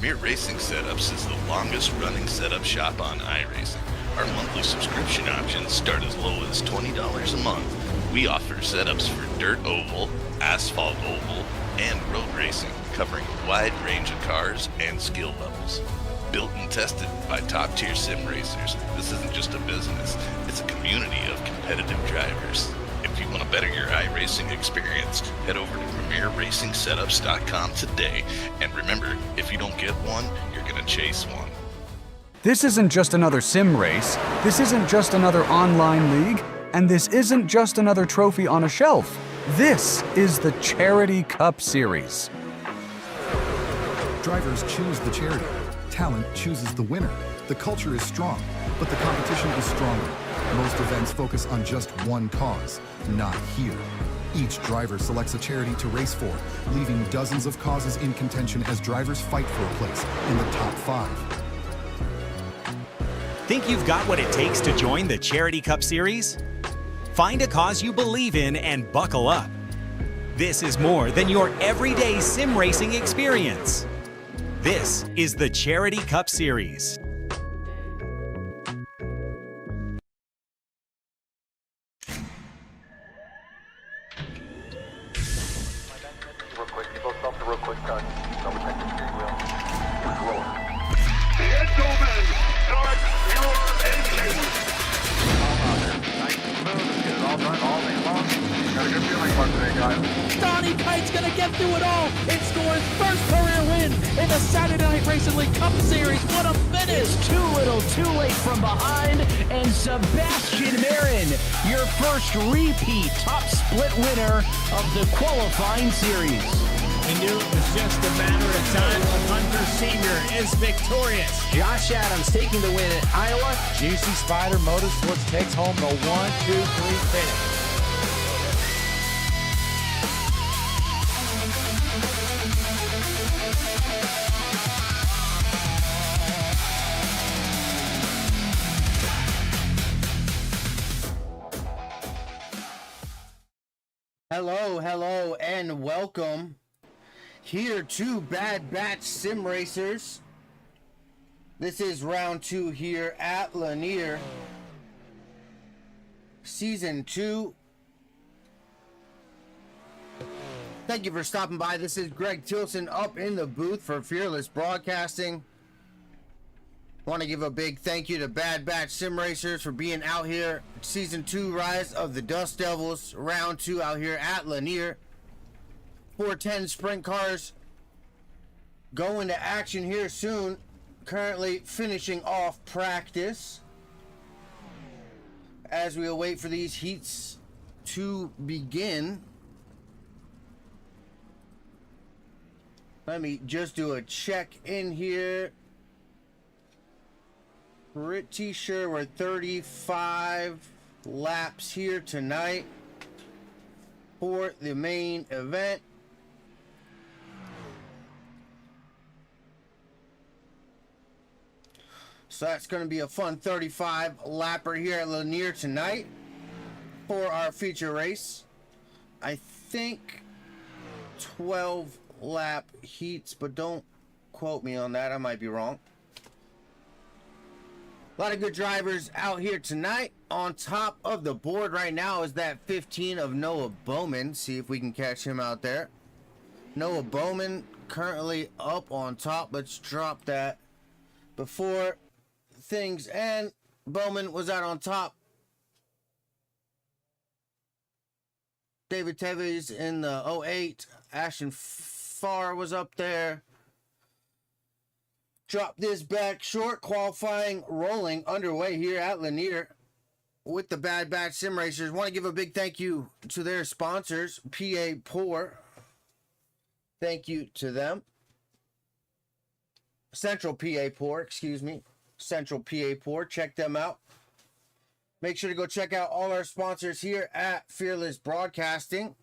Premier Racing Setups is the longest running setup shop on iRacing. Our monthly subscription options start as low as $20 a month. We offer setups for dirt oval, asphalt oval, and road racing, covering a wide range of cars and skill levels. Built and tested by top-tier sim racers, this isn't just a business, it's a community of competitive drivers. If you want to better your iRacing experience, head over to PremierRacingSetups.com today. And remember, if you don't get one, you're going to chase one. This isn't just another sim race, this isn't just another online league, and this isn't just another trophy on a shelf. This is the Charity Cup Series. Drivers choose the charity. Talent chooses the winner. The culture is strong, but the competition is stronger. Most events focus on just one cause, not here. Each driver selects a charity to race for, leaving dozens of causes in contention as drivers fight for a place in the top 5. Think you've got what it takes to join the Charity Cup Series? Find a cause you believe in and buckle up. This is more than your everyday sim racing experience. This is the Charity Cup Series. Donnie Kite's gonna get through it all and score his first career win in the Saturday Night Racing League Cup Series. What a finish! It's too little, too late from behind, and Sebastian Marin, your first repeat top split winner of the qualifying series. We knew it was just a matter of time. Hunter Sr. is victorious. Josh Adams taking the win at Iowa. Juicy Spider Motorsports takes home the 1-2-3 finish. Hello, and welcome here to Bad Batch Sim Racers. This is round 2 here at Lanier, Season 2. Thank you for stopping by. This is Greg Tilson up in the booth for Fearless Broadcasting. Want to give a big thank you to Bad Batch Sim Racers for being out here. Season 2 Rise of the Dust Devils, round 2 out here at Lanier. 410 sprint cars going to action here soon. Currently finishing off practice as we await for these heats to begin. Let me just do a check in here. Pretty sure we're 35 laps here tonight for the main event. So that's going to be a fun 35 lapper here at Lanier tonight for our feature race. I think 12 lap heats, but don't quote me on that. I might be wrong. A lot of good drivers out here tonight. On top of the board right now is that 15 of Noah Bowman. See if we can catch him out there. Noah Bowman currently up on top. Let's drop that before things end. Bowman was out on top. David Teves in the 08. Ashton Farr was up there. Drop this back short. Qualifying rolling underway here at Lanier with the Bad Batch Sim Racers. Want to give a big thank you to their sponsors, PA Pour. Thank you to them. Central PA Pour, excuse me. Central PA Pour. Check them out. Make sure to go check out all our sponsors here at Fearless Broadcasting.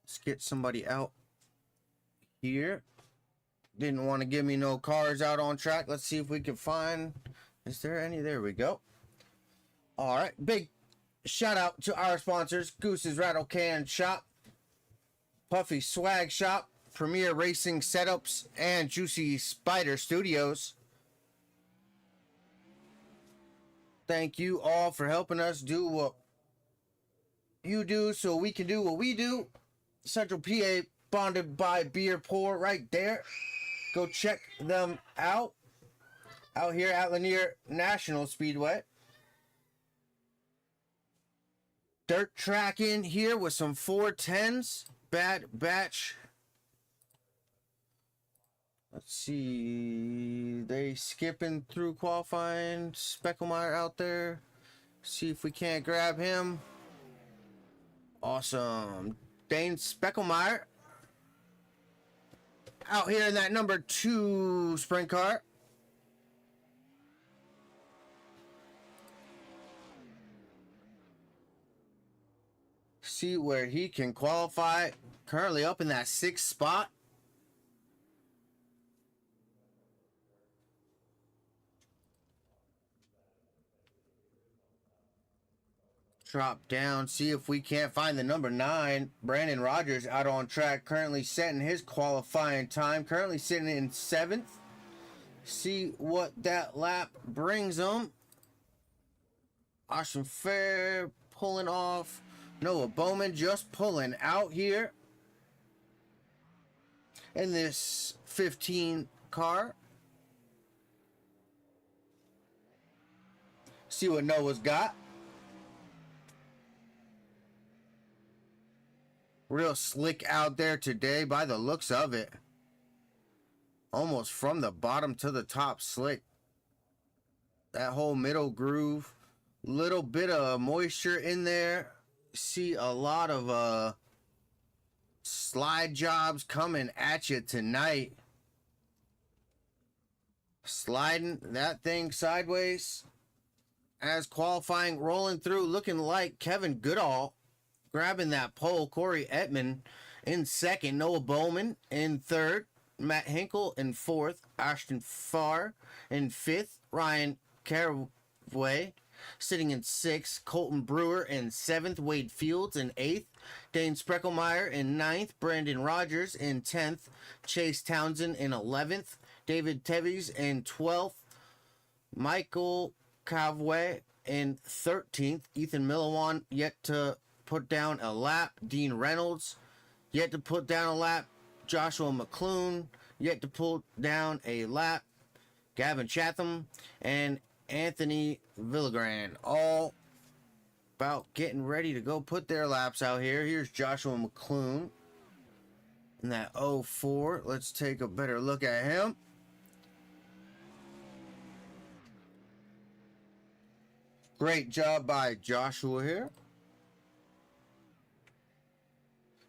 Let's get somebody out here. Didn't want to give me no cars out on track. Let's see if we can find. Is there any? There we go. All right. Big shout out to our sponsors: Goose's Rattlecan Shop, Puffy Swag Shop, Premier Racing Setups and Juicy Spider Studios. Thank you all for helping us do what you do so we can do what we do. Central PA, bonded by beer pour right there. Go check them out here at Lanier National Speedway. Dirt track in here with some 410s. Bad Batch. Let's see. They skipping through qualifying. Speckelmeyer out there. See if we can't grab him. Awesome. Dane Speckelmeyer out here in that number 2 sprint car. See where he can qualify. Currently up in that 6th spot. Drop down, see if we can't find the number 9. Brandon Rogers out on track, currently setting his qualifying time. Currently sitting in 7th. See what that lap brings him. Austin Fair pulling off. Noah Bowman just pulling out here in this 15 car. See what Noah's got. Real slick out there today by the looks of it. Almost from the bottom to the top slick. That whole middle groove. Little bit of moisture in there. See a lot of slide jobs coming at you tonight. Sliding that thing sideways. As qualifying rolling through, looking like Kevin Goodall grabbing that pole. Corey Ettman in 2nd. Noah Bowman in 3rd. Matt Hinkle in 4th. Ashton Farr in 5th. Ryan Caraway sitting in 6th. Colton Brewer in 7th. Wade Fields in 8th. Dane Spreckelmeyer in 9th. Brandon Rogers in 10th. Chase Townsend in 11th. David Teves in 12th. Michael Cavway in 13th. Ethan Milliwan yet to put down a lap. Dean Reynolds yet to put down a lap. Joshua McClune yet to pull down a lap. Gavin Chatham and Anthony Villagran all about getting ready to go put their laps out here. Here's Joshua McClune in that 04. Let's take a better look at him. Great job by Joshua here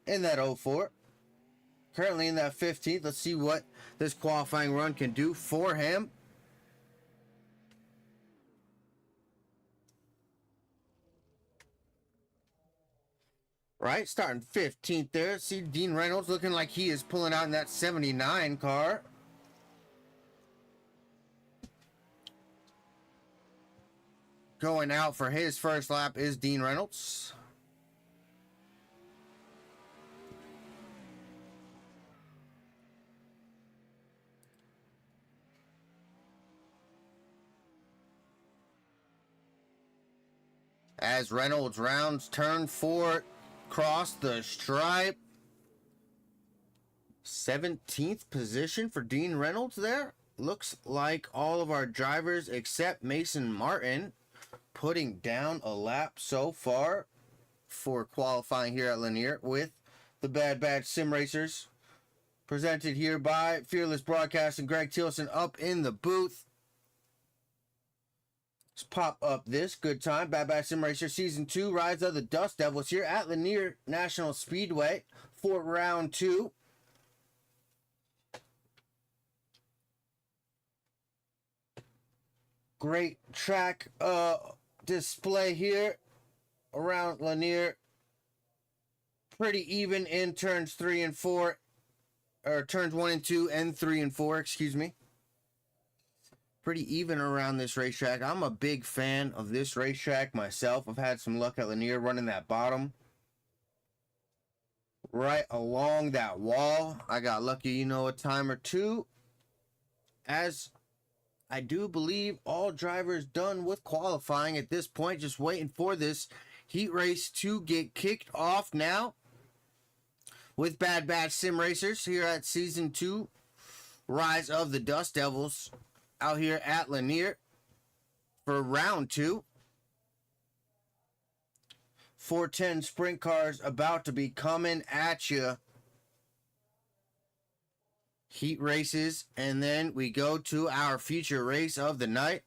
in that 04. Currently in that 15th. Let's see what this qualifying run can do for him. Right, starting 15th there. See Dean Reynolds looking like he is pulling out in that 79 car. Going out for his first lap is Dean Reynolds. As Reynolds rounds turn 4, cross the stripe. 17th position for Dean Reynolds there. Looks like all of our drivers except Mason Martin putting down a lap so far for qualifying here at Lanier with the Bad Batch Sim Racers. Presented here by Fearless Broadcasting. Greg Tilson up in the booth. Let's pop up this good time. Bad Batch Sim Racer Season 2, Rise of the Dust Devils here at Lanier National Speedway for round 2. Great track display here around Lanier. Pretty even in turns 3 and 4, or turns 1 and 2 and 3 and 4, excuse me. Pretty even around this racetrack. I'm a big fan of this racetrack myself. I've had some luck at Lanier running that bottom. right along that wall. I got lucky, a time or two. As I do believe all drivers done with qualifying at this point, just waiting for this heat race to get kicked off now with Bad Batch Sim Racers here at Season 2, Rise of the Dust Devils, out here at Lanier for Round 2. 410 sprint cars about to be coming at you. Heat races, and then we go to our feature race of the night.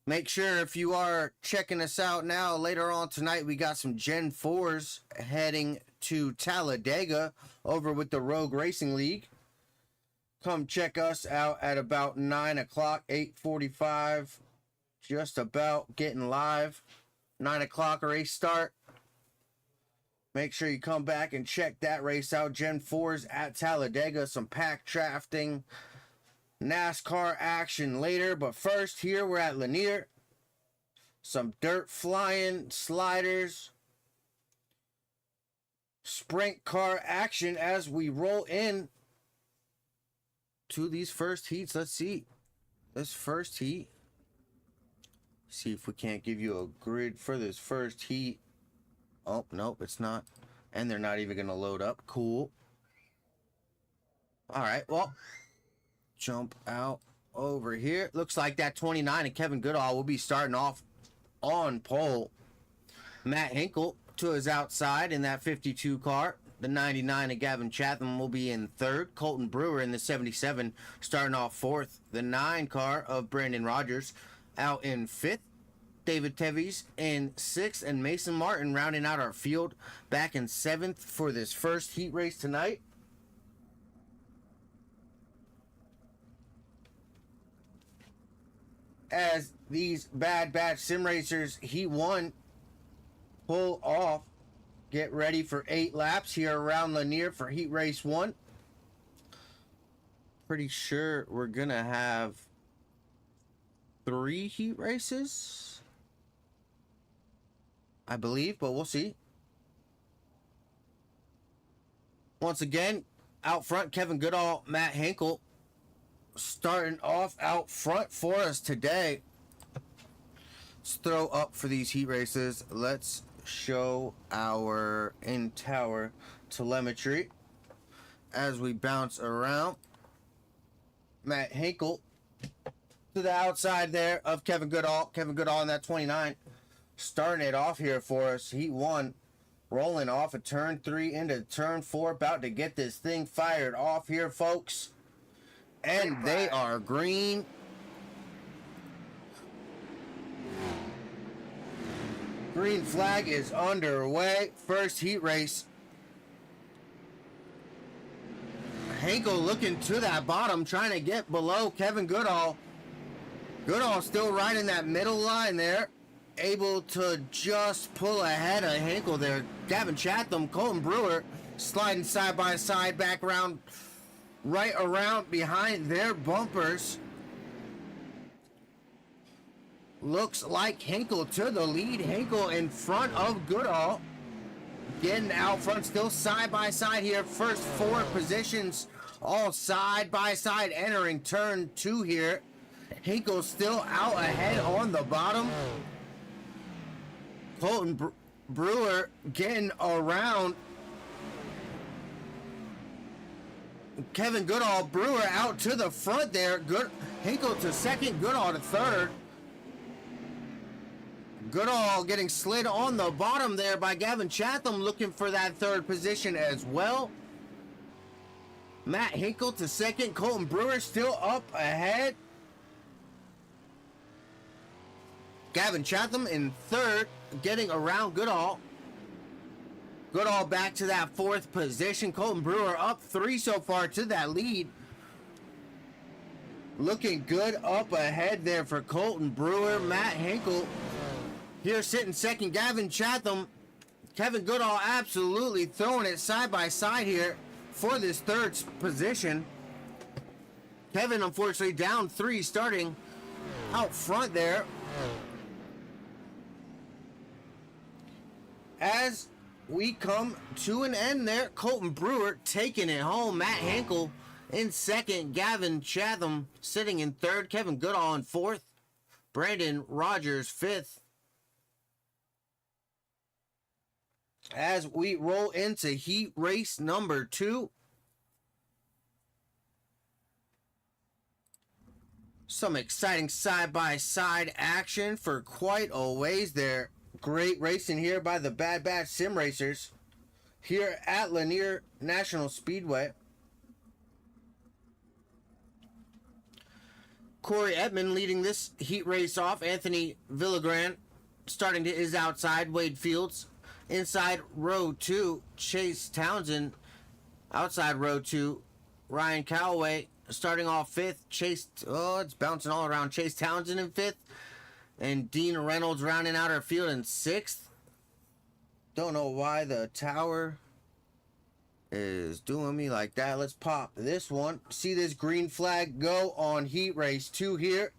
Make sure if you are checking us out now, later on tonight we got some Gen 4s heading to Talladega over with the Rogue Racing League. Come check us out at about 9 o'clock, 8:45, just about getting live. 9 o'clock race start. Make sure you come back and check that race out. Gen 4s at Talladega. Some pack drafting, NASCAR action later. But first, here we're at Lanier. Some dirt flying, sliders, sprint car action as we roll in to these first heats. Let's see. This first heat. See if we can't give you a grid for this first heat. Oh, nope, it's not. And they're not even going to load up. Cool. All right, well, jump out over here. Looks like that 29 and Kevin Goodall will be starting off on pole. Matt Hinkle to his outside in that 52 car. The 99 of Gavin Chatham will be in third. Colton Brewer in the 77 starting off fourth. The 9 car of Brandon Rogers out in fifth. David Teves in 6th, and Mason Martin rounding out our field back in 7th for this first heat race tonight. As these Bad Batch Sim Racers Heat 1 pull off, get ready for 8 laps here around Lanier for Heat Race 1. Pretty sure we're going to have 3 heat races, I believe, but we'll see. Once again, out front, Kevin Goodall, Matt Hinkle starting off out front for us today. Let's throw up for these heat races. Let's show our in-tower telemetry as we bounce around. Matt Hinkle to the outside there of Kevin Goodall. Kevin Goodall in that 29. Starting it off here for us. Heat 1 rolling off of turn 3 into turn 4. About to get this thing fired off here, folks. And they are green. Green flag is underway. First heat race. Hinkle looking to that bottom, trying to get below Kevin Goodall. Goodall still right in that middle line there. Able to just pull ahead of Hinkle there. Gavin Chatham, Colton Brewer sliding side by side back around, right around behind their bumpers. Looks like Hinkle to the lead. Hinkle in front of Goodall. Getting out front, still side by side here. First 4 positions, all side by side entering turn 2 here. Hinkle still out ahead on the bottom. Colton Brewer getting around Kevin Goodall. Brewer out to the front there. Hinkle to second, Goodall to third. Goodall getting slid on the bottom there by Gavin Chatham, looking for that third position as well. Matt Hinkle to second, Colton Brewer still up ahead. Gavin Chatham in third, getting around Goodall. Goodall back to that 4th position. Colton Brewer up 3 so far to that lead. Looking good up ahead there for Colton Brewer. Matt Hinkle here sitting second. Gavin Chatham. Kevin Goodall absolutely throwing it side by side here for this 3rd position. Kevin unfortunately down 3 starting out front there. As we come to an end there. Colton Brewer taking it home. Matt Hinkle in second. Gavin Chatham sitting in third. Kevin Goodall in fourth. Brandon Rogers fifth. As we roll into heat race number 2. Some exciting side-by-side action for quite a ways there. Great racing here by the Bad Batch Sim Racers here at Lanier National Speedway. Corey Edmond leading this heat race off. Anthony Villagran starting to his outside. Wade Fields inside row 2. Chase Townsend outside row 2. Ryan Calloway starting off 5th. Chase, it's bouncing all around. Chase Townsend in 5th. And Dean Reynolds rounding out our field in 6th. Don't know why the tower is doing me like that. Let's pop this one. See this green flag go on heat race 2 here.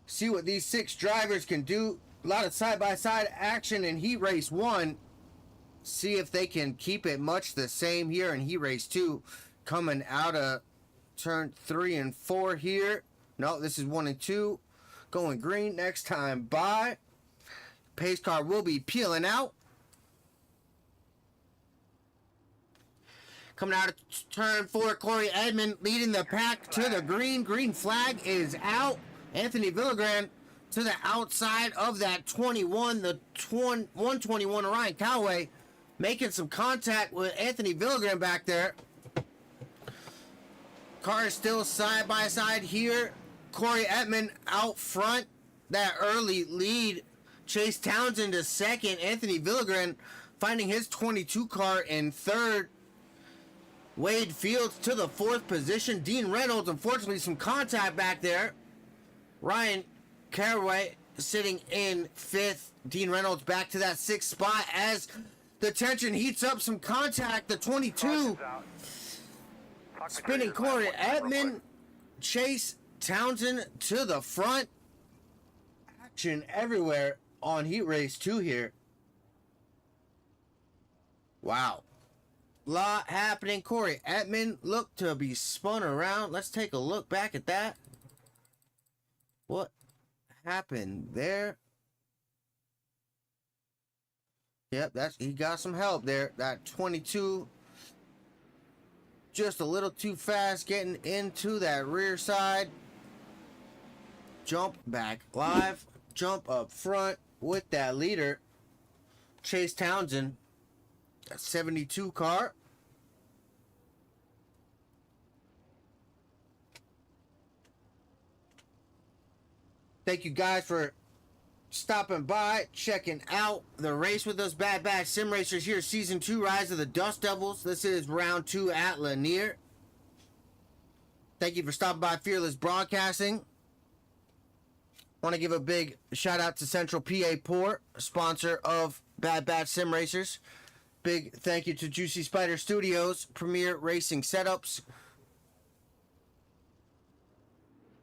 See what these 6 drivers can do. A lot of side-by-side action in heat race 1. See if they can keep it much the same here in heat race 2. Coming out of turn 3 and 4 here. No, this is 1 and 2. Going green next time by. Pace car will be peeling out. Coming out of turn 4, Corey Edmond leading the pack to the green. Green flag is out. Anthony Villagran to the outside of that 21. The 121 Ryan Calloway making some contact with Anthony Villagran back there. Car is still side by side here. Corey Edmond out front. That early lead. Chase Townsend to second. Anthony Villagran finding his 22 car in third. Wade Fields to the 4th position. Dean Reynolds, unfortunately, some contact back there. Ryan Caraway sitting in 5th. Dean Reynolds back to that 6th spot as the tension heats up. Some contact. The 22 spinning Corey Edmond. Chase Townsend to the front. Action everywhere on heat race 2 here. Wow. Lot happening. Corey Edmond looked to be spun around. Let's take a look back at that. What happened there? Yep, he got some help there. That 22 just a little too fast getting into that rear side. Jump back live. Jump up front with that leader. Chase Townsend. That 72 car. Thank you guys for stopping by, checking out the race with us. Bad Batch Sim Racers here, Season 2, Rise of the Dust Devils. This is round 2 at Lanier. Thank you for stopping by Fearless Broadcasting. Want to give a big shout out to Central PA Port, sponsor of Bad Batch Sim Racers. Big thank you to Juicy Spider Studios, Premier Racing Setups.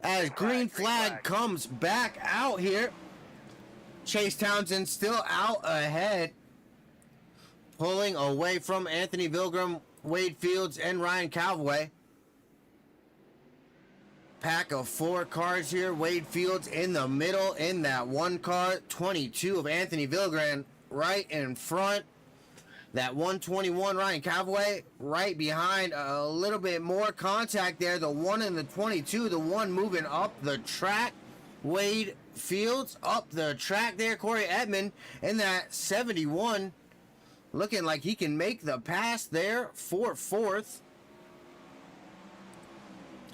As green flag comes back out here. Chase Townsend still out ahead. Pulling away from Anthony Vilgram, Wade Fields, and Ryan Calloway. Pack of 4 cars here. Wade Fields in the middle in that 1 car. 22 of Anthony Vilgram right in front. That 121 Ryan Calloway right behind. A little bit more contact there. The 1 and the 22. The 1 moving up the track. Wade Fields up the track there. Corey Edmond in that 71. Looking like he can make the pass there for 4th.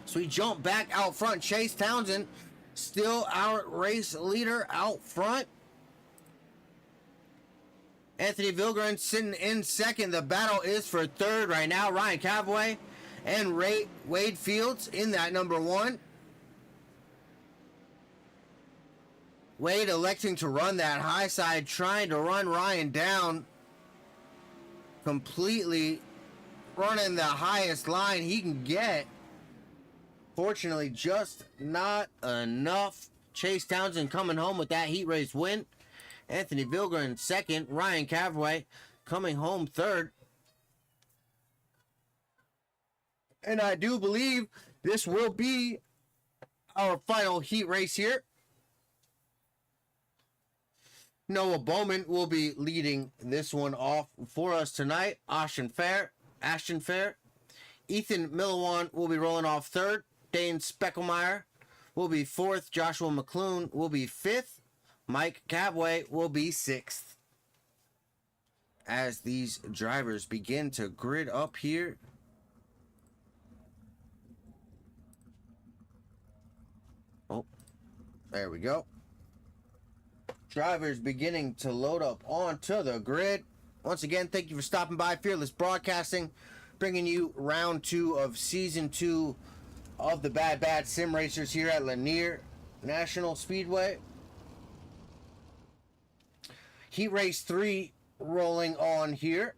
So we jump back out front. Chase Townsend still our race leader out front. Anthony Vilgren sitting in second. The battle is for 3rd right now. Ryan Calloway and Wade Fields in that number 1. Wade electing to run that high side, trying to run Ryan down. Completely running the highest line he can get. Fortunately, just not enough. Chase Townsend coming home with that heat race win. Anthony Vilgren second. Ryan Cavaway coming home third. And I do believe this will be our final heat race here. Noah Bowman will be leading this one off for us tonight. Ashton Fair. Ethan Milliwan will be rolling off third. Dane Speckelmeyer will be fourth. Joshua McClune will be fifth. Mike Cavaway will be sixth. As these drivers begin to grid up here. Oh, there we go. Drivers beginning to load up onto the grid. Once again, thank you for stopping by Fearless Broadcasting, bringing you round 2 of season 2 of the Bad Bad Sim Racers here at Lanier National Speedway. Heat Race 3 rolling on here.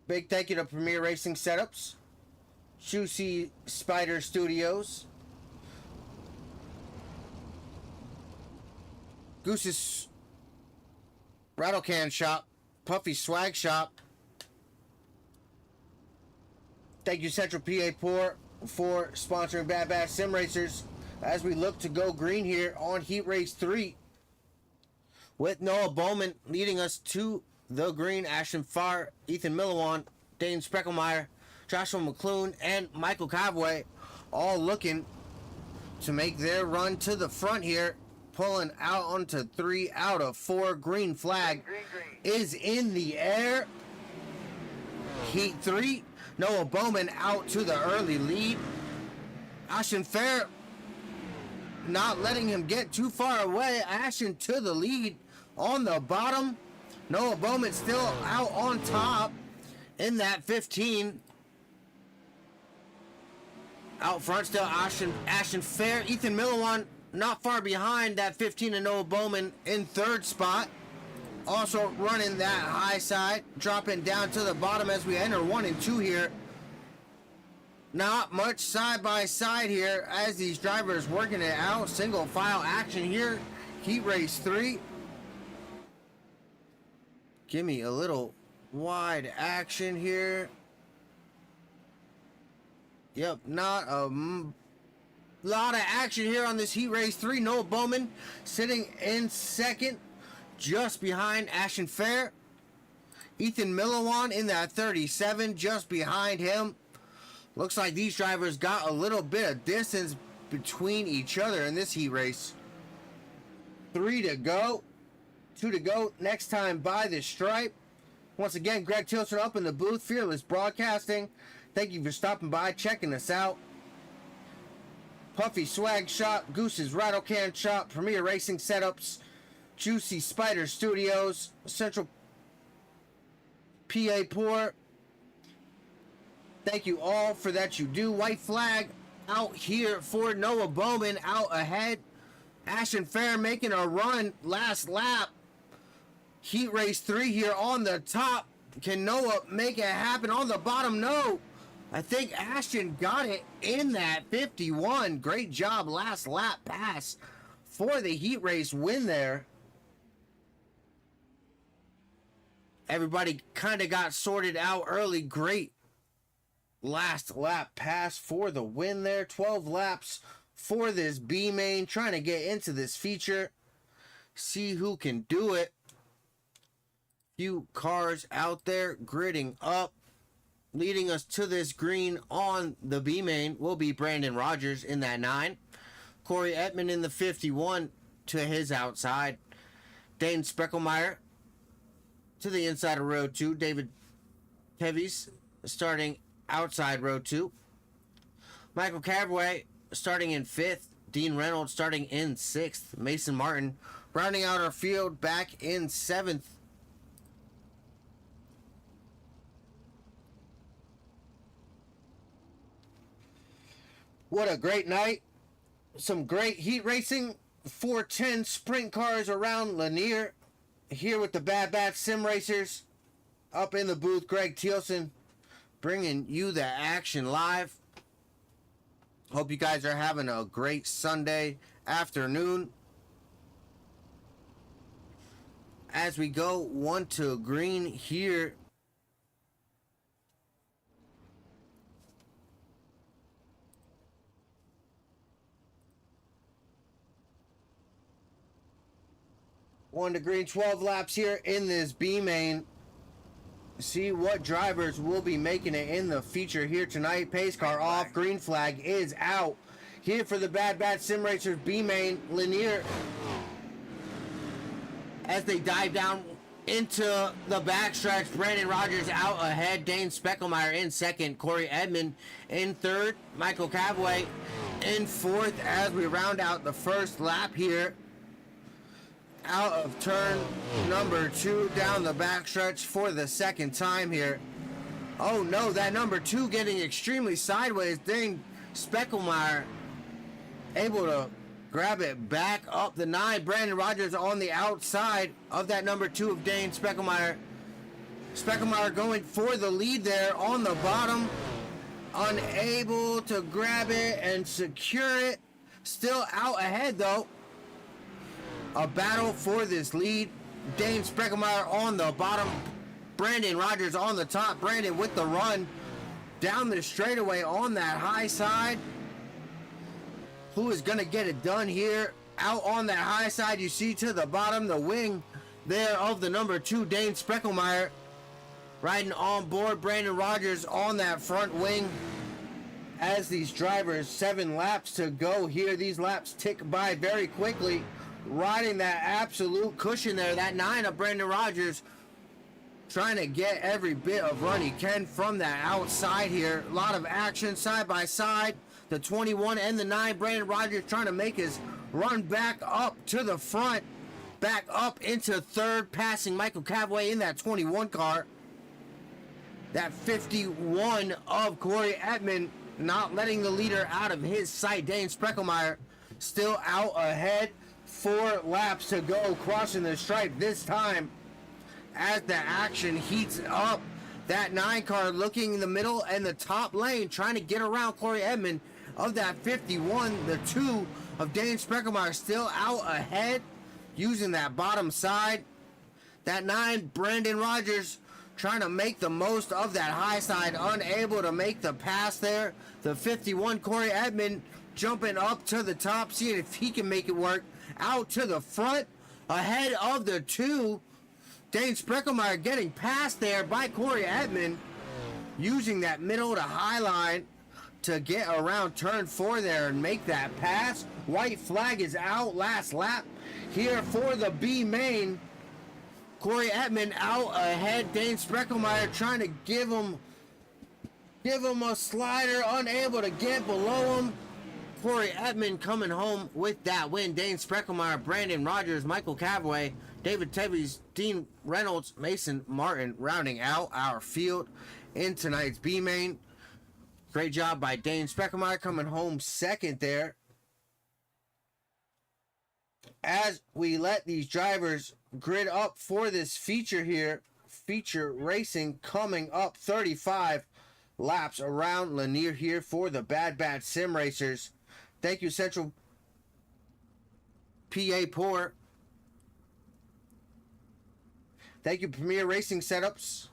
Big thank you to Premier Racing Setups, Juicy Spider Studios, Goose's Rattlecan Shop, Puffy Swag Shop. Thank you Central PA for sponsoring Bad Bad Sim Racers as we look to go green here on Heat Race 3 with Noah Bowman leading us to the green. Ashton Farr, Ethan Milliwan, Dane Spreckelmeyer, Joshua McClune, and Michael Cavaway all looking to make their run to the front here. Pulling out onto 3 out of 4. Green flag is in the air. Heat 3. Noah Bowman out to the early lead. Ashton Fair not letting him get too far away. Ashton to the lead on the bottom. Noah Bowman still out on top in that 15. Out front still Ashton Fair. Ethan Milliwan not far behind that 15 and Noah Bowman in third spot. Also running that high side, dropping down to the bottom as we enter 1 and 2 here. Not much side by side here as these drivers working it out. Single file action here. Heat Race 3. Give me a little wide action here. Yep, not a lot of action here on this Heat Race 3. Noah Bowman sitting in second, just behind Ashton Fair. Ethan Milliwan in that 37, just behind him. Looks like these drivers got a little bit of distance between each other in this heat race. 3 to go. 2 to go. Next time by the stripe. Once again, Greg Tilson up in the booth. Fearless Broadcasting. Thank you for stopping by, checking us out. Puffy Swag Shop, Goose's Rattlecan Shop, Premier Racing Setups, Juicy Spider Studios, Central PA Port. Thank you all for that you do. White flag out here for Noah Bowman out ahead. Ashton Fair making a run last lap. Heat Race 3 here on the top. Can Noah make it happen on the bottom? No. I think Ashton got it in that 51. Great job last lap pass for the heat race win there. Everybody kind of got sorted out early. Great last lap pass for the win there. 12 laps for this B main. Trying to get into this feature. See who can do it. Few cars out there gridding up. Leading us to this green on the B main will be Brandon Rogers in that 9. Corey Edmond in the 51 to his outside. Dane Spreckelmeyer to the inside of row 2. David Heavies starting outside row 2. Michael Cavaway starting in 5th. Dean Reynolds starting in 6th. Mason Martin rounding out our field back in 7th. What a great night. Some great heat racing. 410 sprint cars around Lanier. Here with the Bad Bad Sim Racers. Up in the booth, Greg Thielsen bringing you the action live. Hope you guys are having a great Sunday afternoon. as we go 1 to green here. One to green, 12 laps here in this B main. See what drivers will be making it in the feature here tonight. Pace car off, green flag is out. Here for the Bad Bad Sim Racers B main, Lanier, as they dive down into the backstretch. Brandon Rogers out ahead, Dane Speckelmeyer in second, Corey Edmond in third, Michael Cavaway in fourth as we round out the first lap here. Out of turn number 2 down the backstretch for the second time here. Oh no, that number 2 getting extremely sideways. Dane Speckelmeyer able to grab it back up the 9. Brandon Rogers on the outside of that number 2 of Dane Speckelmeyer. Speckelmeyer going for the lead there on the bottom. Unable to grab it and secure it. Still out ahead though. A battle for this lead. Dane Speckelmeyer on the bottom. Brandon Rogers on the top. Brandon with the run down the straightaway on that high side. Who is going to get it done here? Out on that high side, you see to the bottom, the wing there of the number 2, Dane Speckelmeyer. Riding on board, Brandon Rogers on that front wing. As these drivers, 7 laps to go here. These laps tick by very quickly. Riding that absolute cushion there, that 9 of Brandon Rogers. Trying to get every bit of run he can from that outside here. A lot of action side by side. The 21 and the 9, Brandon Rogers trying to make his run back up to the front. Back up into third, passing Michael Cavaway in that 21 car. That 51 of Corey Edmond not letting the leader out of his sight. Dane Speckelmeyer still out ahead. 4 laps to go, crossing the stripe this time as the action heats up. That 9 car looking in the middle and the top lane, trying to get around Corey Edmond of that 51. The 2 of Dane Speckelmeyer still out ahead, using that bottom side. That 9, Brandon Rogers, trying to make the most of that high side, unable to make the pass there. The 51, Corey Edmond, jumping up to the top, seeing if he can make it work. Out to the front, ahead of the 2. Dane Speckelmeyer getting passed there by Corey Edmond, using that middle to high line to get around turn 4 there and make that pass. White flag is out, last lap here for the B main. Corey Edmond out ahead. Dane Speckelmeyer trying to give him a slider, unable to get below him. Corey Edmond coming home with that win. Dane Speckelmeyer, Brandon Rogers, Michael Cavaway, David Teves, Dean Reynolds, Mason Martin rounding out our field in tonight's B main. Great job by Dane Speckelmeyer coming home second there. As we let these drivers grid up for this feature here, feature racing coming up 35 laps around Lanier here for the Bad Bad Sim Racers. Thank you, Central PA Port. Thank you, Premier Racing Setups,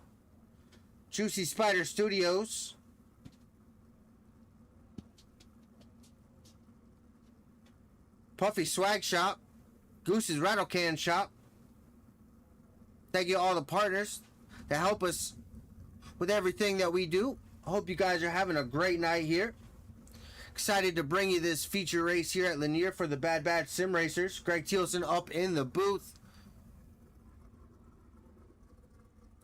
Juicy Spider Studios, Puffy Swag Shop, Goose's Rattlecan Shop. Thank you to all the partners that help us with everything that we do. I hope you guys are having a great night here. Excited to bring you this feature race here at Lanier for the Bad Bad Sim Racers. Greg Thielsen up in the booth.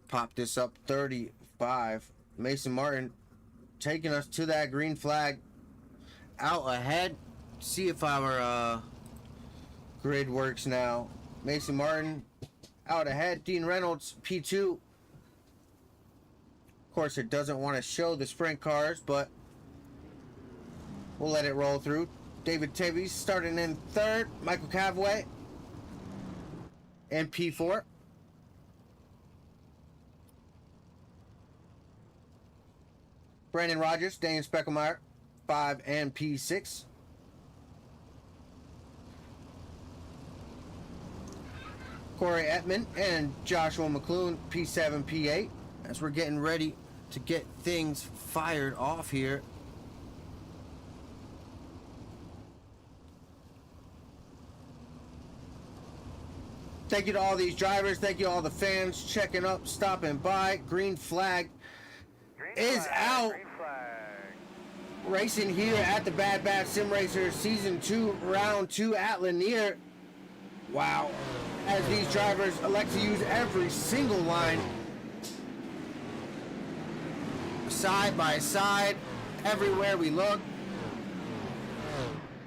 Pop this up 35. Mason Martin taking us to that green flag. Out ahead. See if our grid works now. Mason Martin out ahead. Dean Reynolds, P2. Of course, it doesn't want to show the sprint cars, but we'll let it roll through. David Teves starting in third. Michael Cavaway in P4. Brandon Rogers, Dane Speckelmeyer, 5 and P6. Corey Ettman and Joshua McClune, P7, P8, as we're getting ready to get things fired off here. Thank you to all these drivers. Thank you to all the fans checking up, stopping by. Green flag is out. Racing here at the Bad Batch Sim Racers Season 2, Round 2 at Lanier. Wow. As these drivers elect to use every single line. Side by side, everywhere we look.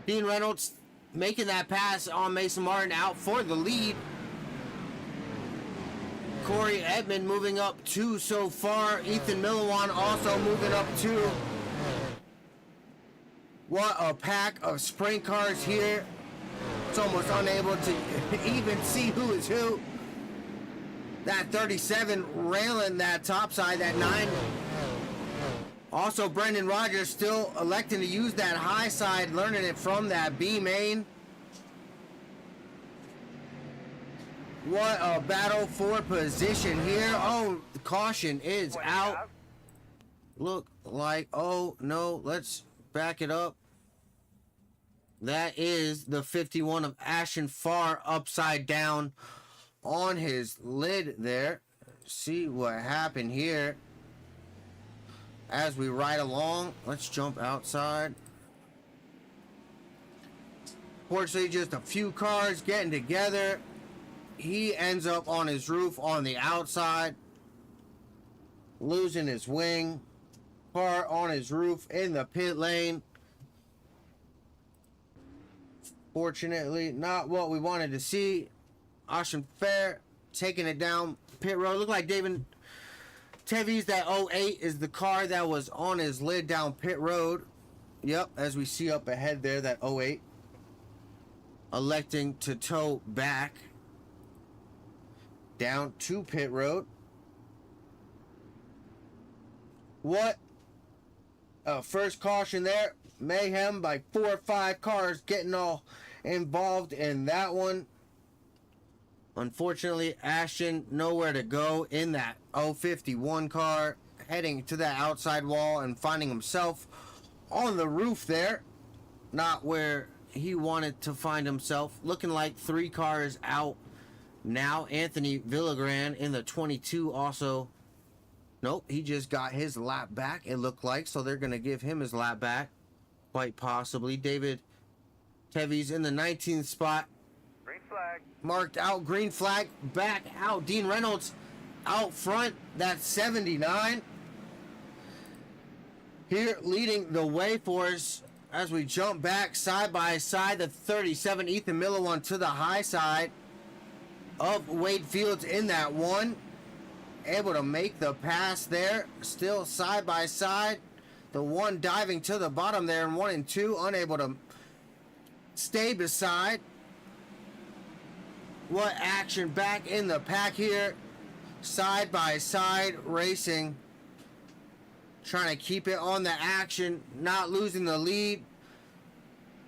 Dean Reynolds making that pass on Mason Martin out for the lead. Corey Edmond moving up 2 so far. Ethan Milliwan also moving up 2. What a pack of sprint cars here. It's almost unable to even see who is who. That 37 railing that top side, that 9. Also, Brendan Rogers still electing to use that high side, learning it from that B main. What a battle for position here. Oh, the caution is out. Look like, oh no, let's back it up. That is the 51 of Ashton Farr upside down on his lid there. See what happened here. As we ride along, let's jump outside. Fortunately, just a few cars getting together. He ends up on his roof on the outside, losing his wing. Car on his roof in the pit lane. Fortunately, not what we wanted to see. Austin Fair taking it down pit road. Looked like David Teves, that 08 is the car that was on his lid down pit road. Yep, as we see up ahead there, that 08. Electing to tow back down to pit road. What a first caution there. Mayhem by 4 or 5 cars getting all involved in that one. Unfortunately, Ashton nowhere to go in that 051 car, heading to that outside wall and finding himself on the roof there. Not where he wanted to find himself. Looking like 3 cars out now. Anthony Villagran in the 22 also. Nope, he just got his lap back, it looked like, so they're going to give him his lap back. Quite possibly. David Teves in the 19th spot. Green flag. Marked out, green flag, back out. Dean Reynolds out front, that's 79. Here leading the way for us as we jump back side by side. The 37, Ethan Milliwan to the high side of Wade Fields in that 1. Able to make the pass there. Still side by side. The 1 diving to the bottom there, and 1 and 2 unable to stay beside. What action back in the pack here. Side by side racing. Trying to keep it on the action, not losing the lead.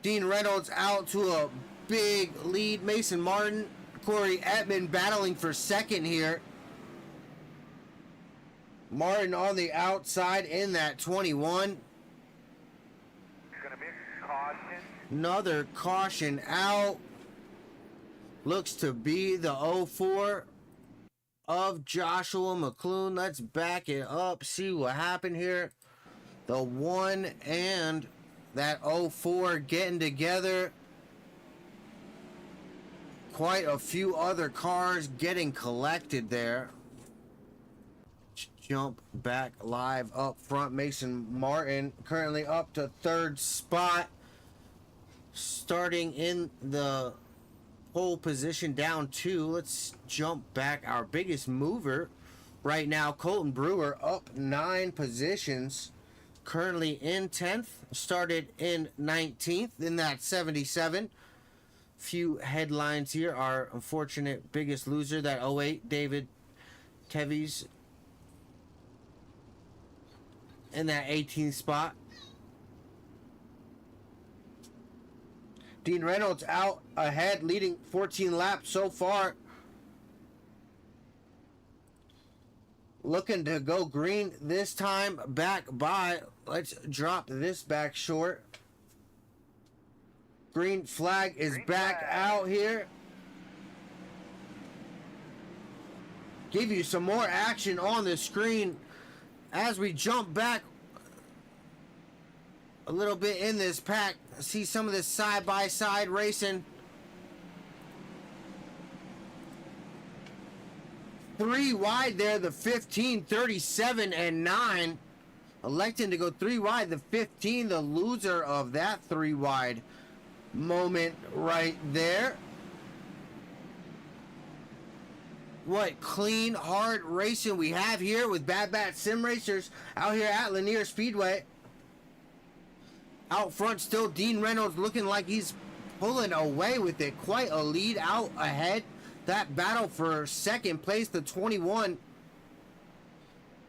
Dean Reynolds out to a big lead. Mason Martin, Corey Ettman battling for second here. Martin on the outside in that 21. Gonna be a caution. Another caution out. Looks to be the 04 of Joshua McClune. Let's back it up, see what happened here. The 1 and that 04 getting together. Quite a few other cars getting collected there. Jump back live up front. Mason Martin currently up to 3rd spot. Starting in the pole position down 2. Let's jump back. Our biggest mover right now, Colton Brewer, up 9 positions. Currently in 10th. Started in 19th in that 77. Few headlines here. Our unfortunate biggest loser, that 08, David Teves, in that 18th spot. Dean Reynolds out ahead, leading 14 laps so far. looking to go green this time, back by. Let's drop this back short. Green flag is back out here. Give you some more action on the screen as we jump back a little bit in this pack. See some of this side-by-side racing. 3 wide there, the 15, 37, and 9. Electing to go 3 wide, the 15, the loser of that 3 wide moment right there. What clean, hard racing we have here with Bad Bat Sim Racers out here at Lanier Speedway. Out front still Dean Reynolds looking like he's pulling away with it. Quite a lead out ahead. That battle for second place, the 21.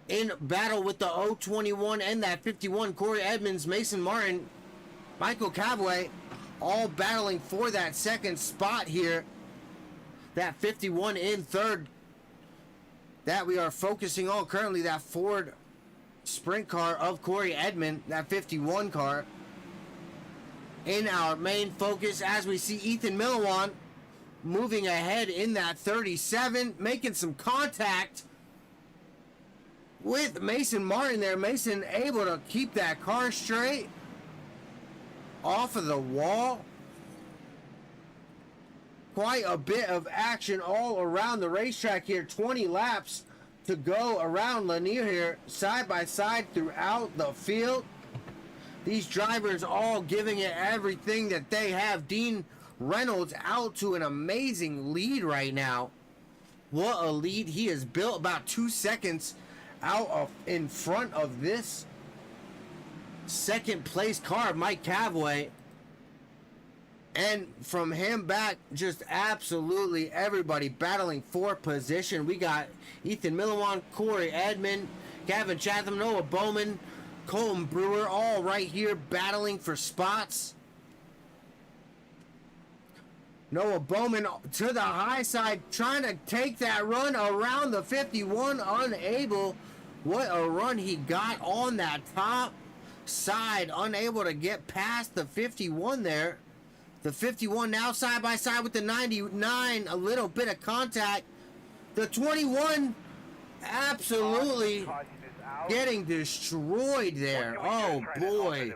In battle with the 021 and that 51, Corey Edmonds, Mason Martin, Michael Cavway, all battling for that second spot here. That 51 in third that we are focusing on currently, that Ford sprint car of Corey Edmond, that 51 car. In our main focus as we see Ethan Milliwan moving ahead in that 37, making some contact with Mason Martin there. Mason able to keep that car straight off of the wall. Quite a bit of action all around the racetrack here. 20 laps to go around Lanier here, side by side throughout the field. These drivers all giving it everything that they have. Dean Reynolds out to an amazing lead right now. What a lead he has built, about 2 seconds out of in front of this second place car, Mike Cavway. And from him back, just absolutely everybody battling for position. We got Ethan Milliwan, Corey Edmond, Gavin Chatham, Noah Bowman, Colton Brewer, all right here battling for spots. Noah Bowman to the high side, trying to take that run around the 51, unable. What a run he got on that top side, unable to get past the 51 there. The 51 now side by side with the 99, a little bit of contact. The 21 absolutely getting destroyed there. Oh boy.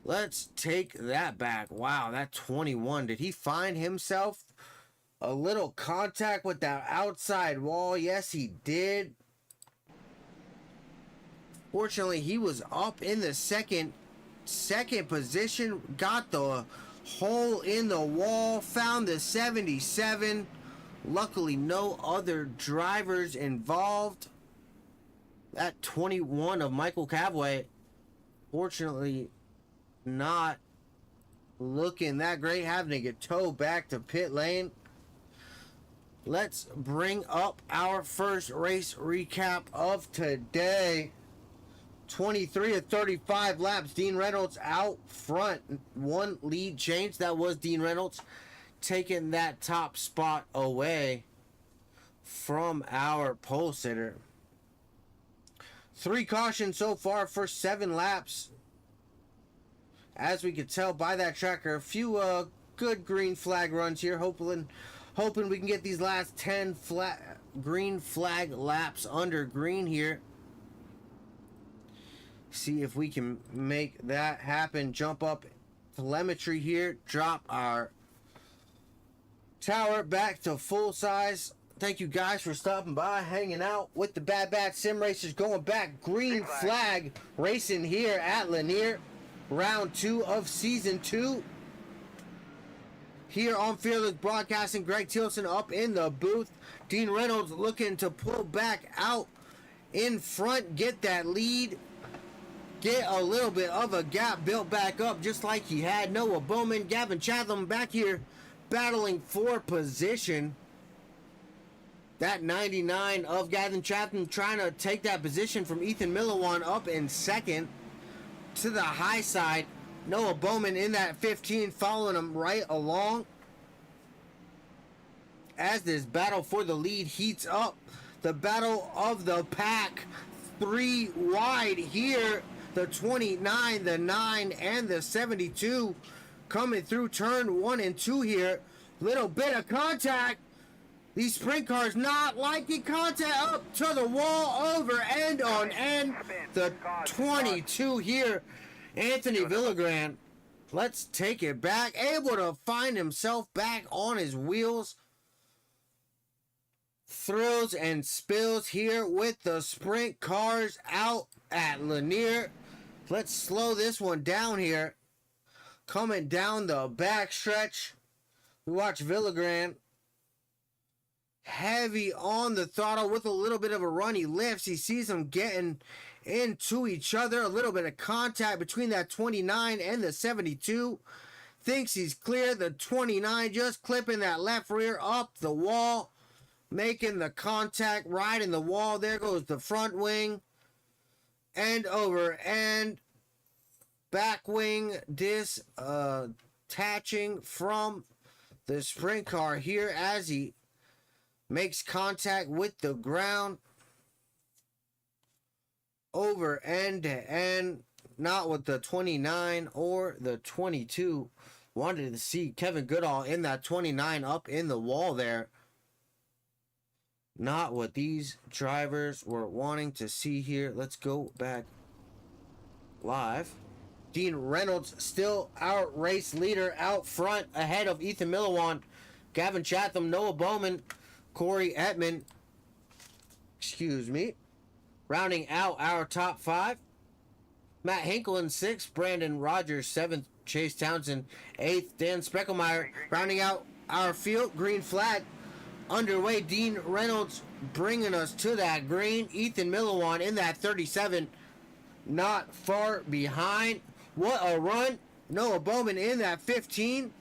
Let's take that back. Wow, that 21. Did he find himself a little contact with that outside wall? Yes, he did. Fortunately, he was up in the second position, got the hole in the wall, found the 77. Luckily, no other drivers involved. That 21 of Michael Cavway, fortunately, not looking that great, having to get towed back to pit lane. Let's bring up our first race recap of today. 23 of 35 laps. Dean Reynolds out front. 1 lead change. That was Dean Reynolds taking that top spot away from our pole sitter. 3 cautions so far for 7 laps. As we could tell by that tracker, a few good green flag runs here. Hoping we can get these last 10 green flag laps under green here. See if we can make that happen. Jump up telemetry here. Drop our tower back to full size. Thank you guys for stopping by, hanging out with the Bad Bat Sim Racers. Going back, green flag racing here at Lanier. Round 2 of season 2. Here on Fearless Broadcasting, Greg Tilson up in the booth. Dean Reynolds looking to pull back out in front, get that lead. Get a little bit of a gap built back up just like he had. Noah Bowman, Gavin Chatham back here battling for position. That 99 of Gavin Chatham trying to take that position from Ethan Milliwan up in second. To the high side, Noah Bowman in that 15 following him right along. As this battle for the lead heats up, the battle of the pack. 3 wide here. The 29, the 9, and the 72 coming through turn 1 and 2 here. Little bit of contact. These sprint cars not liking contact. Up to the wall, over end on end. The 22 here, Anthony Villagrán. Let's take it back. Able to find himself back on his wheels. Thrills and spills here with the sprint cars out at Lanier. Let's slow this one down here. Coming down the back stretch. We watch Villagrán. Heavy on the throttle with a little bit of a run. He lifts. He sees them getting into each other. A little bit of contact between that 29 and the 72. Thinks he's clear. The 29 just clipping that left rear up the wall. Making the contact right in the wall. There goes the front wing. End over end. Back wing detaching from the sprint car here as he makes contact with the ground. Over end to end. Not with the 29 or the 22. Wanted to see Kevin Goodall in that 29 up in the wall there. Not what these drivers were wanting to see here. Let's go back live. Dean Reynolds still our race leader out front ahead of Ethan Milliwan, Gavin Chatham, Noah Bowman, Corey Edmond. Excuse me. Rounding out our top 5. Matt Hinkle in 6th, Brandon Rogers 7th, Chase Townsend 8th, Dan Spreckelmeyer. Rounding out our field, green flag underway. Dean Reynolds bringing us to that green. Ethan Milliwan in that 37, not far behind. What a run. Noah Bowman in that 15.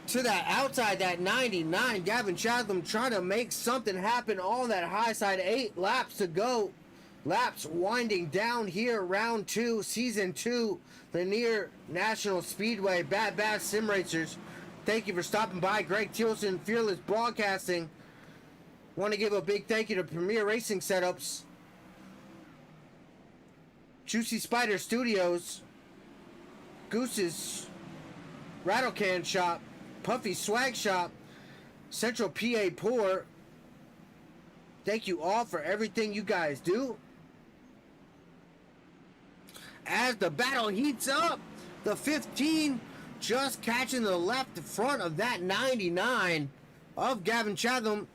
To that outside, that 99. Gavin Chatham trying to make something happen on that high side. 8 laps to go. Laps winding down here. Round 2, season 2. Lanier National Speedway. Bad Bass Sim Racers. Thank you for stopping by. Greg Tilson, Fearless Broadcasting. Want to give a big thank you to Premier Racing Setups, Juicy Spider Studios, Goose's Rattlecan Shop, Puffy Swag Shop, Central PA Pour. Thank you all for everything you guys do. As the battle heats up, the 15 just catching the left front of that 99 of Gavin Chatham.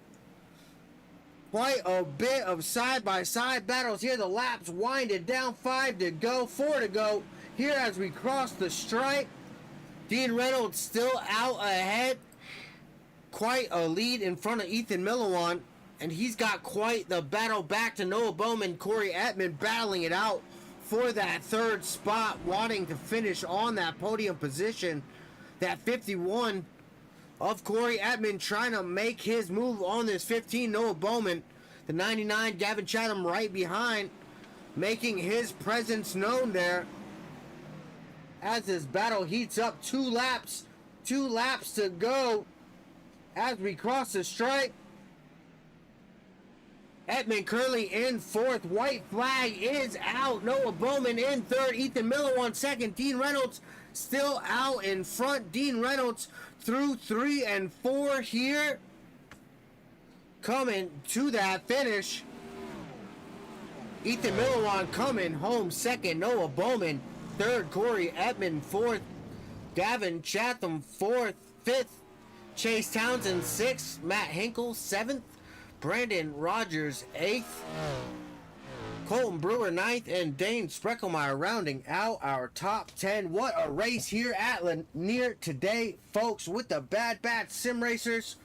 Quite a bit of side-by-side battles here. The laps winded down. 5 to go, 4 to go. Here as we cross the stripe. Dean Reynolds still out ahead. Quite a lead in front of Ethan Milliwan. And he's got quite the battle back to Noah Bowman. Corey Edmond battling it out for that 3rd spot. Wanting to finish on that podium position. That 51 of Corey Edmond trying to make his move on this 15. Noah Bowman. The 99 Gavin Chatham right behind. Making his presence known there. As this battle heats up. 2 laps to go as we cross the stripe. Edmond Curley in 4th. White flag is out. Noah Bowman in 3rd. Ethan Milliwan 2nd. Dean Reynolds still out in front. Dean Reynolds through 3 and 4 here. Coming to that finish. Ethan Milliwan coming home 2nd. Noah Bowman 3rd. Corey Edmond 4th. Gavin Chatham 4th. 5th. Chase Townsend 6th. Matt Hinkle 7th. Brandon Rogers 8th. Colton Brewer 9th. And Dane Spreckelmeyer rounding out our top 10. What a race here at Lanier today, folks, with the Bad Bat Sim Racers.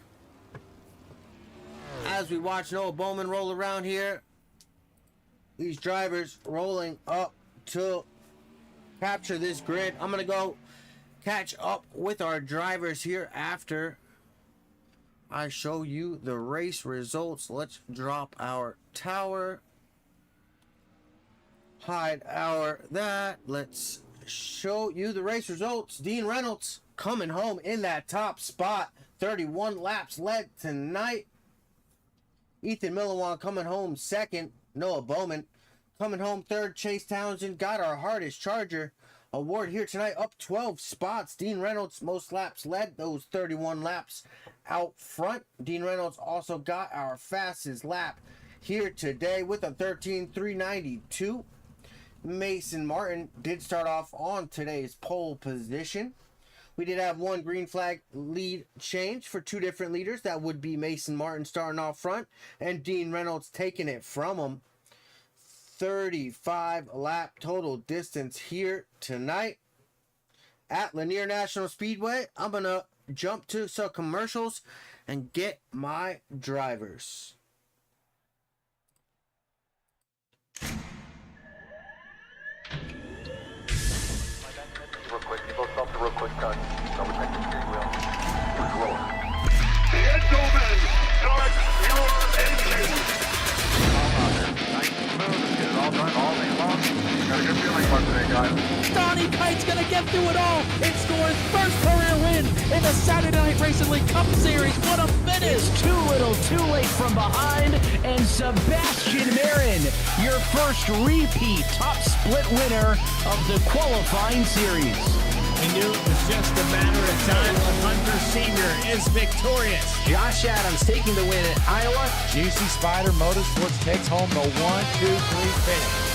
As we watch Noah Bowman roll around here. These drivers rolling up to capture this grid. I'm going to go catch up with our drivers here after I show you the race results. Let's drop our tower. Hide our that. Let's show you the race results. Dean Reynolds coming home in that top spot. 31 laps led tonight. Ethan Milliwan coming home second. Noah Bowman coming home third. Chase Townsend got our hardest charger award here tonight, up 12 spots. Dean Reynolds, most laps led, those 31 laps out front. Dean Reynolds also got our fastest lap here today with a 13.392. Mason Martin did start off on today's pole position. We did have one green flag lead change for two different leaders. That would be Mason Martin starting off front and Dean Reynolds taking it from him. 35 lap total distance here tonight at Lanier National Speedway. I'm going to jump to some commercials and get my drivers. Real quick, you both stop the real quick cut. Double check the steering wheel. Roll. Gentlemen, start your engine. Nice and smooth. Let's get it all done all day long. Got a good feeling about today, guys. Donnie Kite's gonna get through it all and score his first career win in the Saturday Night Racing League Cup Series. What a finish! Too little, too late from behind, and Sebastian Marin, your first repeat top split winner of the qualifying series. We knew it was just a matter of time when Hunter Sr. is victorious. Josh Adams taking the win at Iowa. Juicy Spider Motorsports takes home the 1-2-3 finish.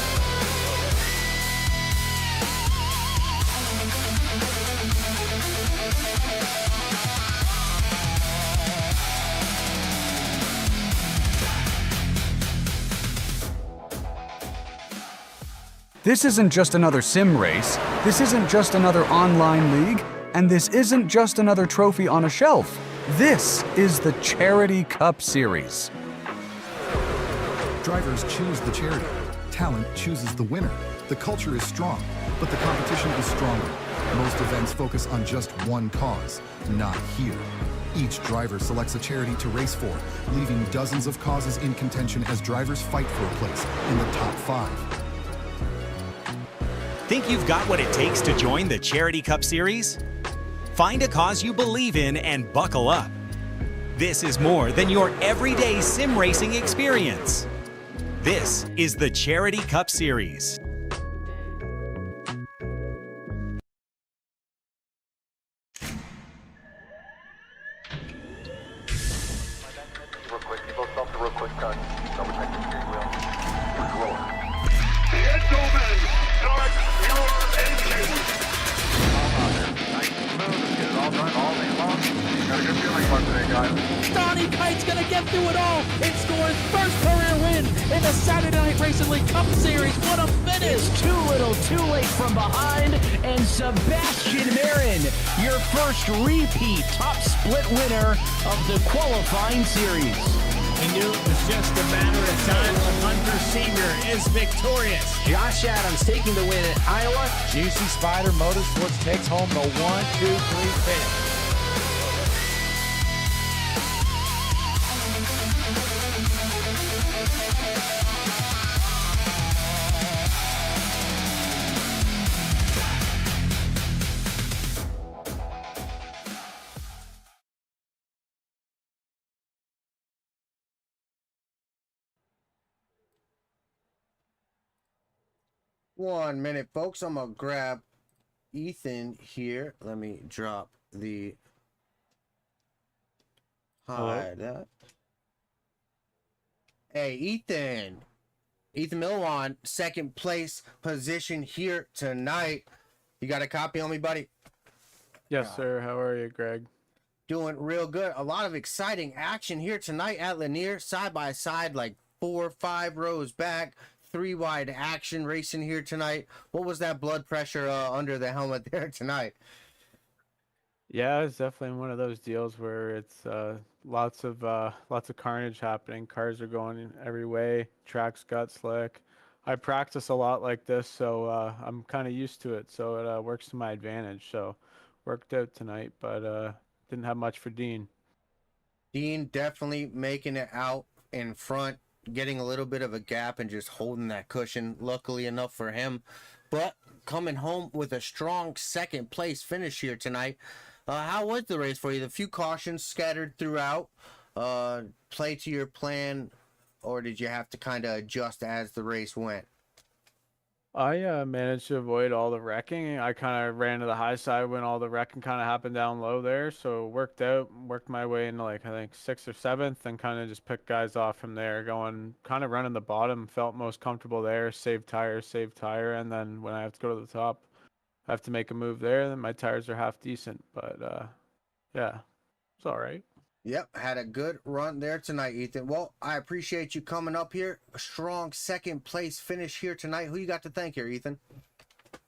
This isn't just another sim race, this isn't just another online league, and this isn't just another trophy on a shelf. This is the Charity Cup Series. Drivers choose the charity. Talent chooses the winner. The culture is strong, but the competition is stronger. Most events focus on just one cause, not here. Each driver selects a charity to race for, leaving dozens of causes in contention as drivers fight for a place in the top 5. Think you've got what it takes to join the Charity Cup Series? Find a cause you believe in and buckle up. This is more than your everyday sim racing experience. This is the Charity Cup Series. Real quick, you both stop the real quick cut. Double check the steering wheel. Roll. Gentlemen, start your engine. Nice and smooth. Let's get it all done all day long. Got a good feeling about today, guys. Donnie Kite's gonna get through it all and score his first career win in the Saturday Night Racing League Cup Series. What a finish! Too little, too late from behind, and Sebastian Marin, your first repeat top split winner of the qualifying series. We knew it was just a matter of time when Hunter Sr. is victorious. Josh Adams taking the win at Iowa. Juicy Spider Motorsports takes home the 1-2-3 finish. One minute, folks. I'm gonna grab Ethan here. Let me drop the hide up. Hey, Ethan. Ethan Milwan, second place position here tonight. You got a copy on me, buddy? Yes, sir. How are you, Greg? Doing real good. A lot of exciting action here tonight at Lanier, side by side, like 4 or 5 rows back. 3 wide action racing here tonight. What was that blood pressure under the helmet there tonight? Yeah, it's definitely one of those deals where it's lots of carnage happening. Cars are going every way. Track's got slick. I practice a lot like this, so I'm kind of used to it. So it works to my advantage. So worked out tonight, but didn't have much for Dean. Dean definitely making it out in front, getting a little bit of a gap and just holding that cushion, luckily enough for him, but coming home with a strong second place finish here tonight. How was the race for you? The few cautions scattered throughout. play to your plan, or did you have to kind of adjust as the race went? I managed to avoid all the wrecking. I kind of ran to the high side when all the wrecking kind of happened down low there, so worked my way into like I think 6th or 7th, and kind of just picked guys off from there, going kind of running the bottom. Felt most comfortable there. Save tire, and then when I have to go to the top, I have to make a move there. Then my tires are half decent, but yeah, it's all right. Yep, had a good run there tonight, Ethan. Well, I appreciate you coming up here. A strong second place finish here tonight. Who you got to thank here, Ethan?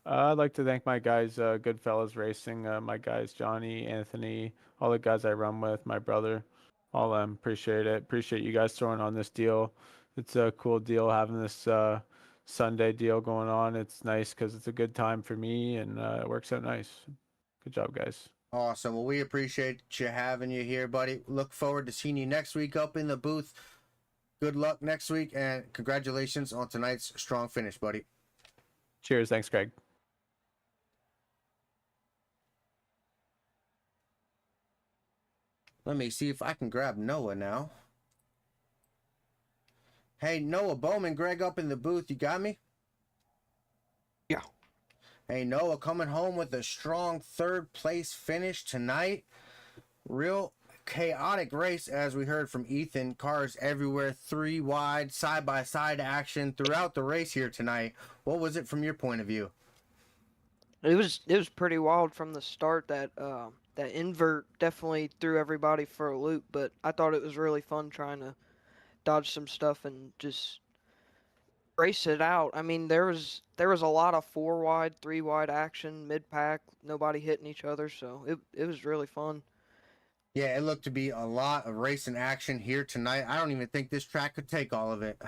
I'd like to thank my guys, Goodfellas Racing, my guys, Johnny, Anthony, all the guys I run with, my brother, all of them. Appreciate it. Appreciate you guys throwing on this deal. It's a cool deal having this Sunday deal going on. It's nice because it's a good time for me, and it works out nice. Good job, guys. Awesome. Well, we appreciate you having you here, buddy. Look forward to seeing you next week up in the booth. Good luck next week, and congratulations on tonight's strong finish, buddy. Cheers. Thanks, Greg. Let me see if I can grab Noah now. Hey, Noah Bowman, Greg up in the booth. You got me? Yeah. Hey, Noah coming home with a strong third place finish tonight. Real chaotic race, as we heard from Ethan. Cars everywhere, 3 wide, side-by-side action throughout the race here tonight. What was it from your point of view? It was pretty wild from the start. That invert definitely threw everybody for a loop, but I thought it was really fun trying to dodge some stuff and just race it out. I mean, there was a lot of 4 wide, 3 wide action, mid-pack, nobody hitting each other, so it was really fun. Yeah, it looked to be a lot of racing action here tonight. I don't even think this track could take all of it.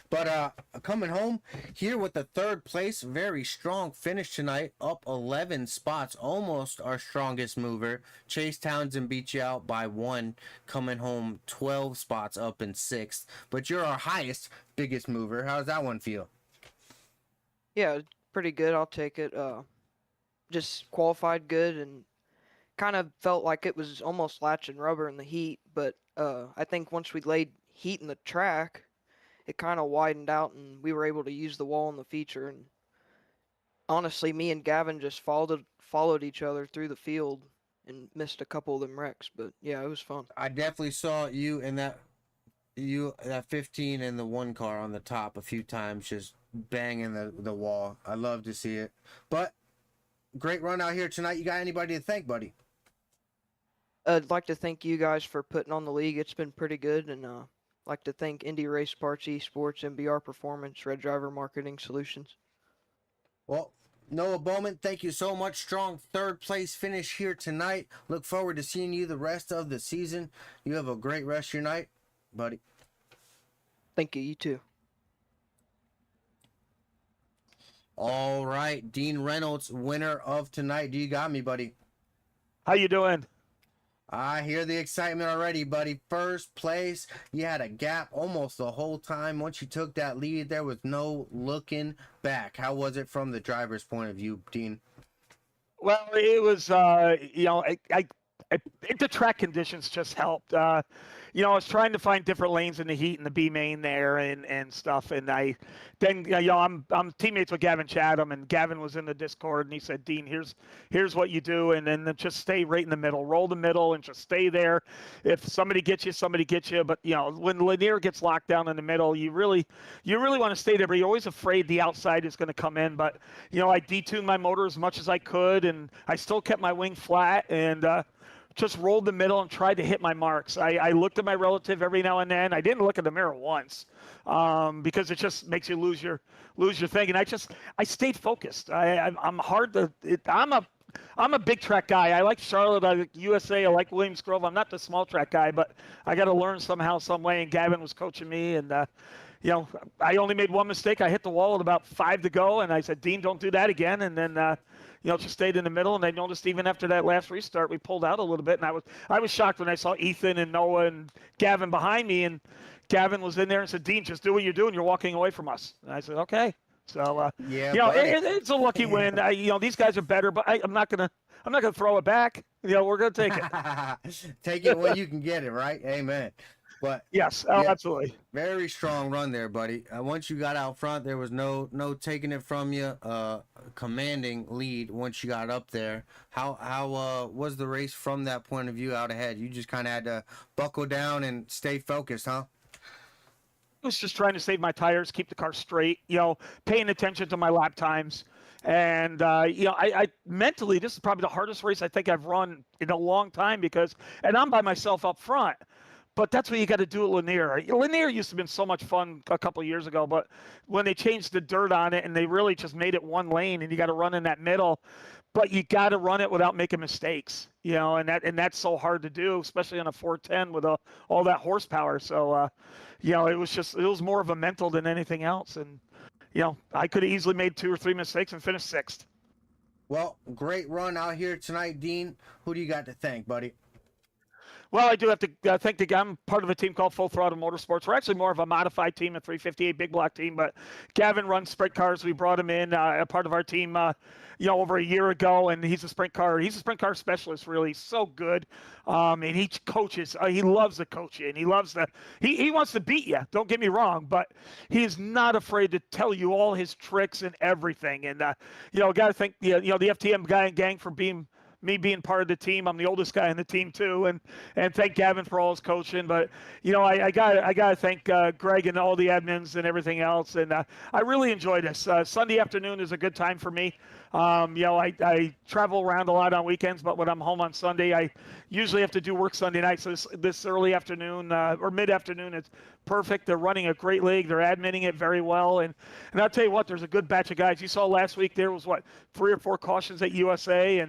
But coming home here with the third place, very strong finish tonight, up 11 spots, almost our strongest mover. Chase Townsend beat you out by 1, coming home 12 spots up in 6th. But you're our highest, biggest mover. How does that one feel? Yeah, pretty good. I'll take it. Just qualified good and kind of felt like it was almost latching rubber in the heat, but I think once we laid heat in the track, it kind of widened out and we were able to use the wall in the feature. And honestly, me and Gavin just followed each other through the field and missed a couple of them wrecks, but yeah, it was fun. I definitely saw you in that 15 and the 1 car on the top a few times, just banging the wall. I love to see it. But great run out here tonight. You got anybody to thank, buddy? I'd like to thank you guys for putting on the league. It's been pretty good, and like to thank Indy Race Parts, Esports, MBR Performance, Red Driver Marketing Solutions. Well, Noah Bowman, thank you so much. Strong third place finish here tonight. Look forward to seeing you the rest of the season. You have a great rest of your night, buddy. Thank you. You too. All right, Dean Reynolds, winner of tonight. Do you got me, buddy? How you doing? I hear the excitement already, buddy. First place, you had a gap almost the whole time. Once you took that lead, there was no looking back. How was it from the driver's point of view, Dean? Well, it was, the track conditions just helped. I was trying to find different lanes in the heat and the B main there and stuff. And I'm teammates with Gavin Chatham, and Gavin was in the Discord, and he said, Dean, here's what you do. And then just stay right in the middle, roll the middle and just stay there. If somebody gets you. But, when Lanier gets locked down in the middle, you really want to stay there, but you're always afraid the outside is going to come in. But, I detuned my motor as much as I could, and I still kept my wing flat and, just rolled the middle and tried to hit my marks. I looked at my relative every now and then. I didn't look at the mirror once because it just makes you lose your thing. And I stayed focused. I'm a big track guy. I like Charlotte. I like USA. I like Williams Grove. I'm not the small track guy, but I got to learn somehow, some way. And Gavin was coaching me. And I only made one mistake. I hit the wall at about 5 to go, and I said, Dean, don't do that again. And then just stayed in the middle. And I noticed even after that last restart, we pulled out a little bit. And I was shocked when I saw Ethan and Noah and Gavin behind me. And Gavin was in there and said, Dean, just do what you're doing. You're walking away from us. And I said, okay. So Yeah, you know, buddy. it's a lucky win. You know, these guys are better, but I'm not gonna throw it back. You know, we're gonna take it. Take it when you can get it, right? Amen. But Yes, yeah, absolutely. very strong run there, buddy. Once you got out front, there was no taking it from you. Commanding lead once you got up there. How was the race from that point of view out ahead? You just kind of had to buckle down and stay focused, huh? I was just trying to save my tires, keep the car straight. You know, paying attention to my lap times. And, you know, I mentally, this is probably the hardest race I think I've run in a long time and I'm by myself up front. But that's what you got to do at Lanier. Lanier used to have been so much fun a couple of years ago, but when they changed the dirt on it and they really just made it one lane and you got to run in that middle, but you got to run it without making mistakes, you know, and that's so hard to do, especially on a 410 with all that horsepower. So, you know, it was more of a mental than anything else. And, you know, I could have easily made 2 or 3 mistakes and finished 6th. Well, great run out here tonight, Dean. Who do you got to thank, buddy? Well, I do have to thank the guy. I'm part of a team called Full Throttle Motorsports. We're actually more of a modified team, a 358 big block team, but Gavin runs sprint cars. We brought him in, a part of our team, you know, over a year ago, and he's a sprint car specialist, really. So good. And he coaches. He loves to coach you, and he wants to beat you. Don't get me wrong, but he is not afraid to tell you all his tricks and everything. And, you know, got to thank the FTM guy and gang for being part of the team. I'm the oldest guy in the team too, and thank Gavin for all his coaching. But you know, I gotta thank Greg and all the admins and everything else. And I really enjoy this. Sunday afternoon is a good time for me. You know, I travel around a lot on weekends, but when I'm home on Sunday, I usually have to do work Sunday night. So this early afternoon or mid afternoon is perfect. They're running a great league. They're admitting it very well. And I'll tell you what, there's a good batch of guys. You saw last week there was 3 or 4 cautions at USA,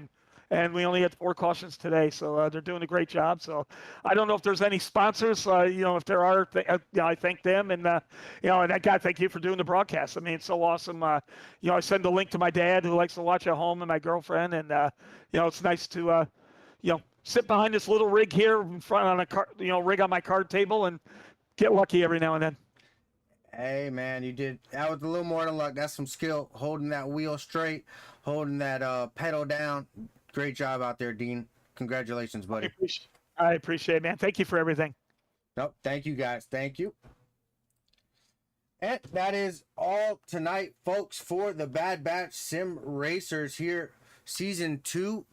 and we only had 4 cautions today, so they're doing a great job. So I don't know if there's any sponsors. You know, if there are, I thank them, and you know, and I got thank you for doing the broadcast. I mean, it's so awesome. You know, I send a link to my dad who likes to watch at home, and my girlfriend, and you know, it's nice to you know, sit behind this little rig here in front on a rig on my card table and get lucky every now and then. Hey man, that was a little more than luck. That's some skill, holding that wheel straight, holding that pedal down. Great job out there, Dean. Congratulations, buddy. I appreciate it, man. Thank you for everything. Nope. Thank you, guys. Thank you. And that is all tonight, folks, for the Bad Batch Sim Racers here. Season 2,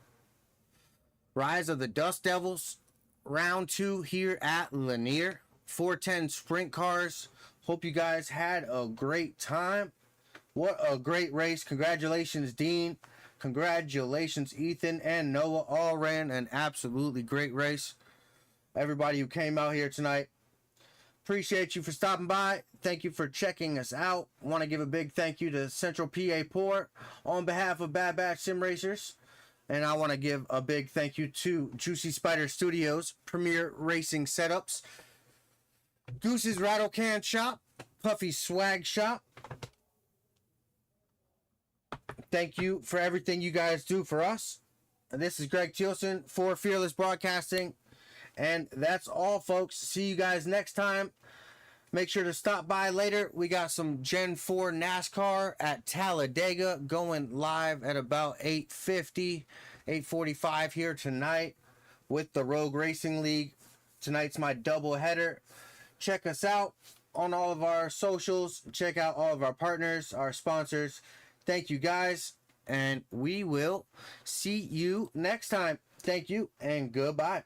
Rise of the Dust Devils. Round 2 here at Lanier. 410 sprint cars. Hope you guys had a great time. What a great race. Congratulations, Dean. Congratulations, Ethan and Noah. All ran an absolutely great race. Everybody who came out here tonight, appreciate you for stopping by. Thank you for checking us out. I want to give a big thank you to Central PA Port on behalf of Bad Batch Sim Racers. And I want to give a big thank you to Juicy Spider Studios, Premier Racing Setups, Goose's Rattlecan Shop, Puffy's Swag Shop. Thank you for everything you guys do for us. And this is Greg Thielsen for Fearless Broadcasting. And that's all, folks. See you guys next time. Make sure to stop by later. We got some Gen 4 NASCAR at Talladega going live at about 8:50, 8:45 here tonight with the Rogue Racing League. Tonight's my double header. Check us out on all of our socials. Check out all of our partners, our sponsors. Thank you, guys, and we will see you next time. Thank you, and goodbye.